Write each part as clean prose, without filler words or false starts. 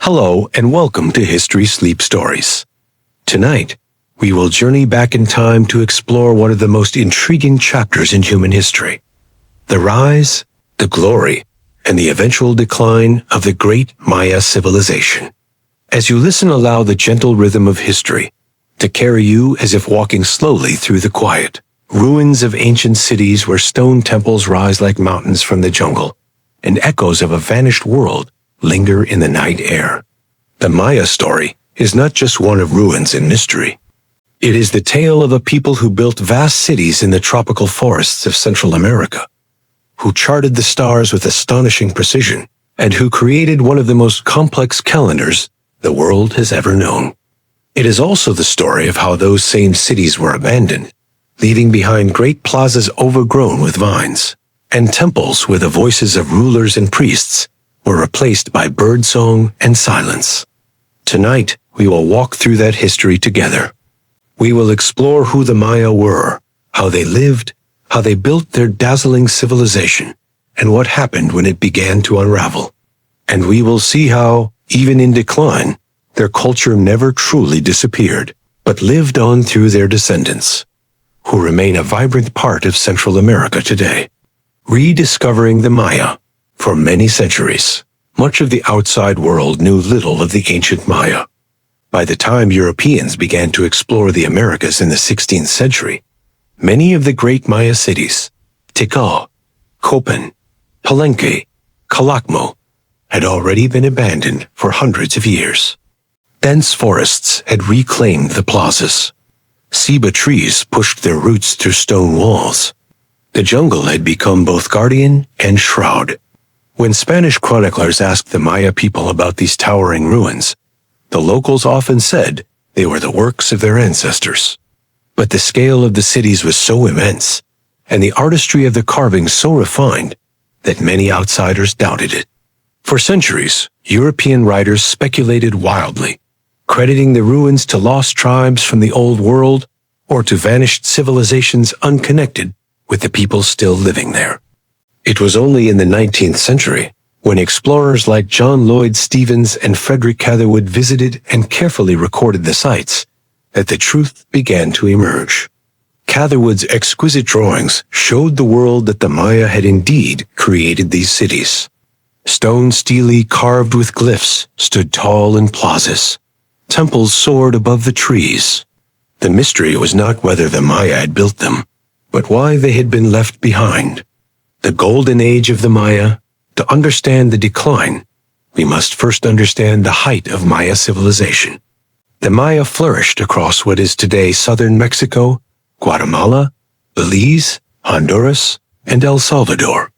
Hello and welcome to History Sleep Stories. Tonight, we will journey back in time to explore one of the most intriguing chapters in human history: the rise, the glory, and the eventual decline of the great Maya civilization. As you listen, allow the gentle rhythm of history to carry you as if walking slowly through the quiet ruins of ancient cities where stone temples rise like mountains from the jungle, and echoes of a vanished world linger in the night air. The Maya story is not just one of ruins and mystery. It is the tale of a people who built vast cities in the tropical forests of Central America, who charted the stars with astonishing precision, and who created one of the most complex calendars the world has ever known. It is also the story of how those same cities were abandoned, leaving behind great plazas overgrown with vines, and temples where the voices of rulers and priests were replaced by birdsong and silence. Tonight, we will walk through that history together. We will explore who the Maya were, how they lived, how they built their dazzling civilization, and what happened when it began to unravel. And we will see how, even in decline, their culture never truly disappeared, but lived on through their descendants, who remain a vibrant part of Central America today. Rediscovering the Maya. For many centuries, much of the outside world knew little of the ancient Maya. By the time Europeans began to explore the Americas in the 16th century, many of the great Maya cities, Tikal, Copan, Palenque, Calakmul, had already been abandoned for hundreds of years. Dense forests had reclaimed the plazas. Ceiba trees pushed their roots through stone walls. The jungle had become both guardian and shroud. When Spanish chroniclers asked the Maya people about these towering ruins, the locals often said they were the works of their ancestors. But the scale of the cities was so immense, and the artistry of the carvings so refined, that many outsiders doubted it. For centuries, European writers speculated wildly, crediting the ruins to lost tribes from the Old World or to vanished civilizations unconnected with the people still living there. It was only in the 19th century, when explorers like John Lloyd Stephens and Frederick Catherwood visited and carefully recorded the sites, that the truth began to emerge. Catherwood's exquisite drawings showed the world that the Maya had indeed created these cities. Stone stelae carved with glyphs stood tall in plazas. Temples soared above the trees. The mystery was not whether the Maya had built them, but why they had been left behind. The golden age of the Maya. To understand the decline, we must first understand the height of Maya civilization. The Maya flourished across what is today southern Mexico, Guatemala, Belize, Honduras, and El Salvador.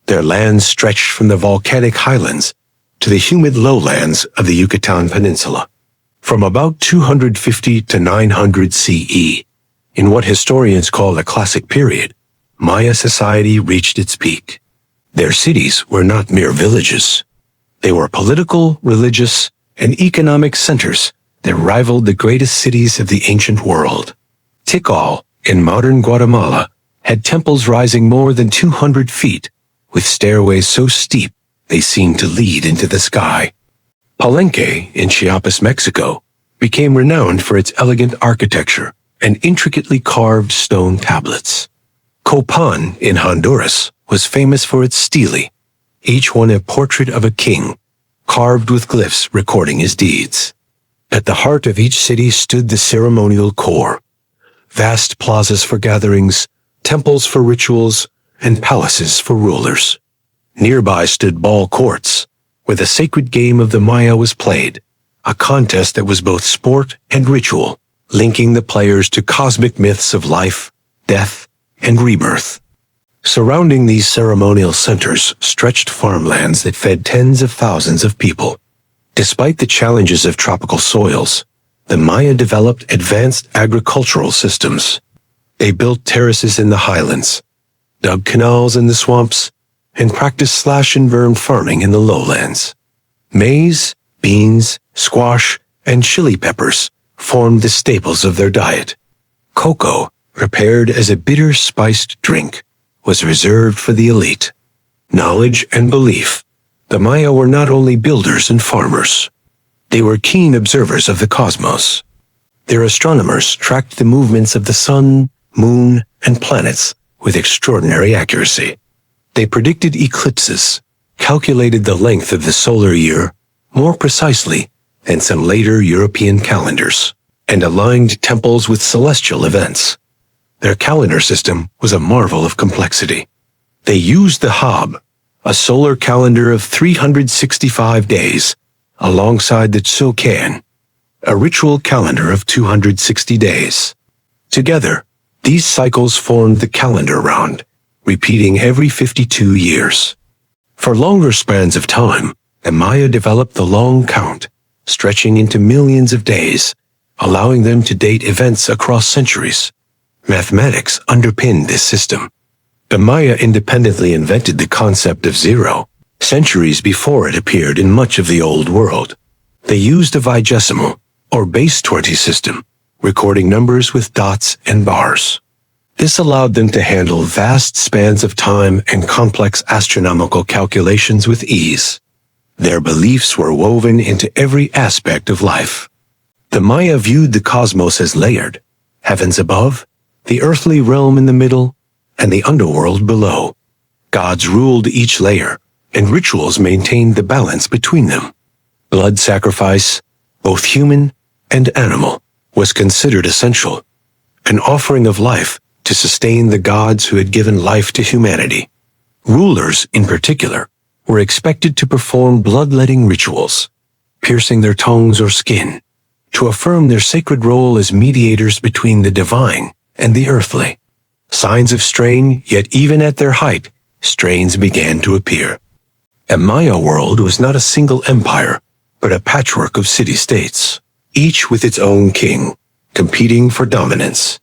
Their lands stretched from the volcanic highlands to the humid lowlands of the Yucatan Peninsula. From about 250 to 900 CE, in what historians call the Classic Period, Maya society reached its peak. Their cities were not mere villages. They were political, religious, and economic centers that rivaled the greatest cities of the ancient world. Tikal, in modern Guatemala, had temples rising more than 200 feet, with stairways so steep they seemed to lead into the sky. Palenque, in Chiapas, Mexico, became renowned for its elegant architecture and intricately carved stone tablets. Copan, in Honduras, was famous for its stelae, each one a portrait of a king, carved with glyphs recording his deeds. At the heart of each city stood the ceremonial core, vast plazas for gatherings, temples for rituals, and palaces for rulers. Nearby stood ball courts, where the sacred game of the Maya was played, a contest that was both sport and ritual, linking the players to cosmic myths of life, death, and rebirth. Surrounding these ceremonial centers stretched farmlands that fed tens of thousands of people. Despite the challenges of tropical soils, the Maya developed advanced agricultural systems. They built terraces in the highlands, dug canals in the swamps, and practiced slash-and-burn farming in the lowlands. Maize, beans, squash, and chili peppers formed the staples of their diet. Cocoa, prepared as a bitter spiced drink, was reserved for the elite. Knowledge and belief. The Maya were not only builders and farmers. They were keen observers of the cosmos. Their astronomers tracked the movements of the sun, moon, and planets with extraordinary accuracy. They predicted eclipses, calculated the length of the solar year more precisely than some later European calendars, and aligned temples with celestial events. Their calendar system was a marvel of complexity. They used the Hab, a solar calendar of 365 days, alongside the Tsokan, a ritual calendar of 260 days. Together, these cycles formed the calendar round, repeating every 52 years. For longer spans of time, the Maya developed the long count, stretching into millions of days, allowing them to date events across centuries. Mathematics underpinned this system. The Maya independently invented the concept of zero, centuries before it appeared in much of the Old World. They used a vigesimal, or base 20 system, recording numbers with dots and bars. This allowed them to handle vast spans of time and complex astronomical calculations with ease. Their beliefs were woven into every aspect of life. The Maya viewed the cosmos as layered, heavens above, the earthly realm in the middle, and the underworld below. Gods ruled each layer, and rituals maintained the balance between them. Blood sacrifice, both human and animal, was considered essential, an offering of life to sustain the gods who had given life to humanity. Rulers, in particular, were expected to perform bloodletting rituals, piercing their tongues or skin, to affirm their sacred role as mediators between the divine and the earthly. Signs of strain, yet even at their height, strains began to appear. A Maya world was not a single empire, but a patchwork of city-states, each with its own king, competing for dominance.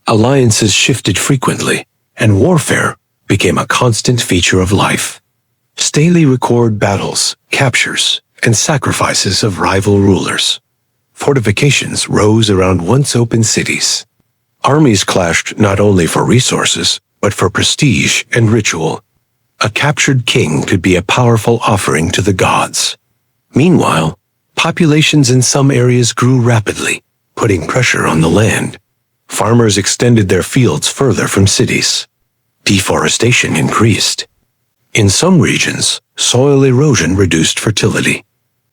Alliances shifted frequently, and warfare became a constant feature of life. Stele record battles, captures, and sacrifices of rival rulers. Fortifications rose around once open cities. Armies clashed not only for resources, but for prestige and ritual. A captured king could be a powerful offering to the gods. Meanwhile, populations in some areas grew rapidly, putting pressure on the land. Farmers extended their fields further from cities. Deforestation increased. In some regions, soil erosion reduced fertility.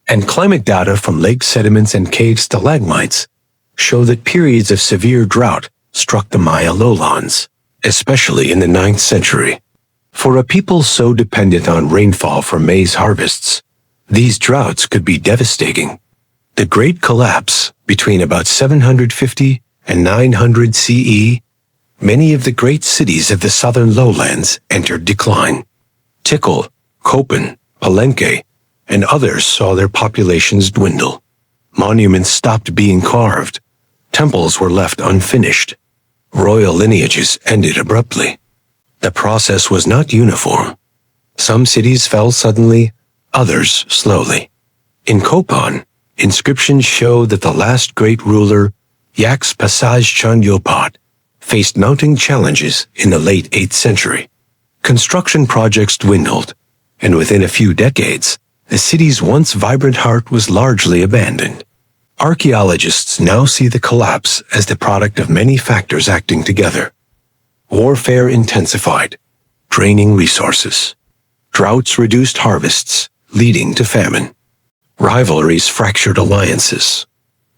And climate data from lake sediments and cave stalagmites show that periods of severe drought struck the Maya lowlands, especially in the 9th century. For a people so dependent on rainfall for maize harvests, these droughts could be devastating. The Great Collapse, between about 750 and 900 CE, many of the great cities of the southern lowlands entered decline. Tikal, Köpen, Palenque, and others saw their populations dwindle. Monuments stopped being carved. Temples were left unfinished. Royal lineages ended abruptly. The process was not uniform. Some cities fell suddenly, others slowly. In Köpen, inscriptions show that the last great ruler, Yaks Pasaj Changyopat, faced mounting challenges in the late 8th century. Construction projects dwindled, and within a few decades, the city's once vibrant heart was largely abandoned. Archaeologists now see the collapse as the product of many factors acting together. Warfare intensified, draining resources. Droughts reduced harvests, leading to famine. Rivalries fractured alliances.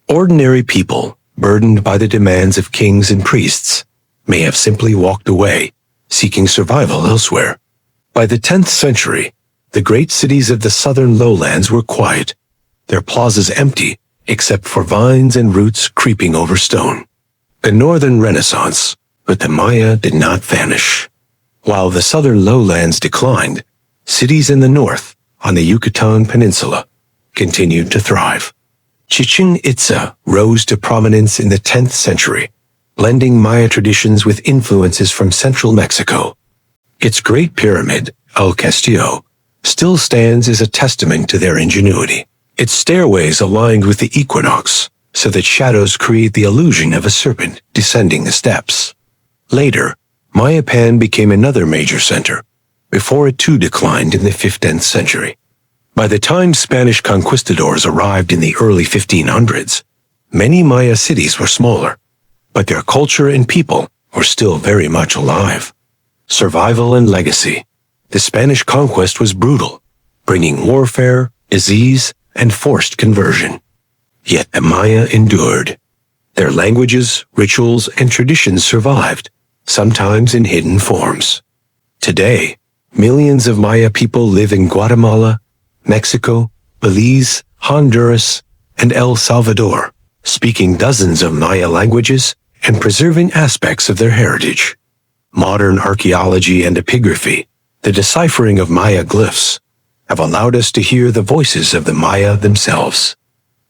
Ordinary people, burdened by the demands of kings and priests, may have simply walked away, seeking survival elsewhere. By the 10th century, the great cities of the southern lowlands were quiet, their plazas empty except for vines and roots creeping over stone. The northern Renaissance, but the Maya did not vanish. While the southern lowlands declined, cities in the north, on the Yucatan Peninsula, continued to thrive. Chichen Itza rose to prominence in the 10th century, blending Maya traditions with influences from central Mexico. Its Great Pyramid, El Castillo, still stands as a testament to their ingenuity. Its stairways aligned with the equinox, so that shadows create the illusion of a serpent descending the steps. Later, Mayapan became another major center, before it too declined in the 15th century. By the time Spanish conquistadors arrived in the early 1500s, many Maya cities were smaller, but their culture and people were still very much alive. Survival and legacy. The Spanish conquest was brutal, bringing warfare, disease, and forced conversion. Yet the Maya endured. Their languages, rituals, and traditions survived, sometimes in hidden forms. Today, millions of Maya people live in Guatemala, Mexico, Belize, Honduras, and El Salvador, speaking dozens of Maya languages and preserving aspects of their heritage. Modern archaeology and epigraphy, the deciphering of Maya glyphs, have allowed us to hear the voices of the Maya themselves.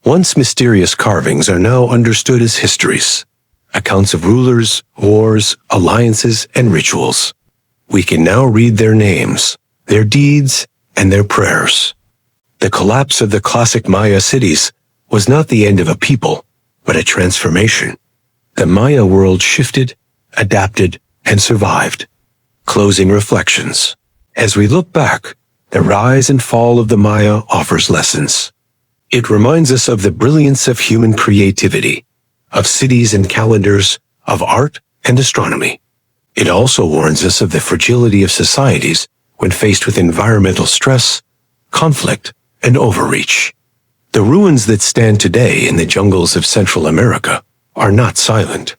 Once mysterious carvings are now understood as histories, accounts of rulers, wars, alliances, and rituals. We can now read their names, their deeds, and their prayers. The collapse of the classic Maya cities was not the end of a people, but a transformation. The Maya world shifted, adapted, and survived. Closing reflections. As we look back, the rise and fall of the Maya offers lessons. It reminds us of the brilliance of human creativity, of cities and calendars, of art and astronomy. It also warns us of the fragility of societies when faced with environmental stress, conflict, and overreach. The ruins that stand today in the jungles of Central America are not silent.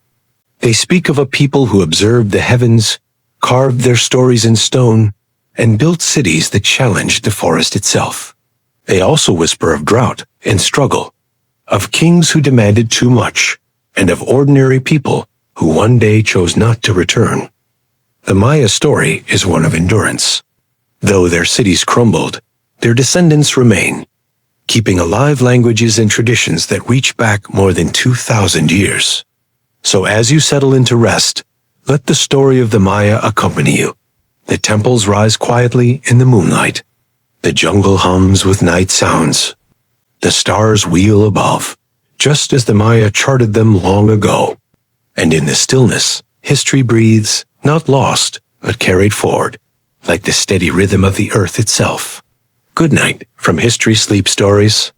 They speak of a people who observed the heavens, carved their stories in stone, and built cities that challenged the forest itself. They also whisper of drought and struggle, of kings who demanded too much, and of ordinary people who one day chose not to return. The Maya story is one of endurance. Though their cities crumbled, their descendants remain, keeping alive languages and traditions that reach back more than 2,000 years. So as you settle into rest, let the story of the Maya accompany you. The temples rise quietly in the moonlight. The jungle hums with night sounds. The stars wheel above, just as the Maya charted them long ago. And in the stillness, history breathes, not lost, but carried forward, like the steady rhythm of the earth itself. Good night from History Sleep Stories.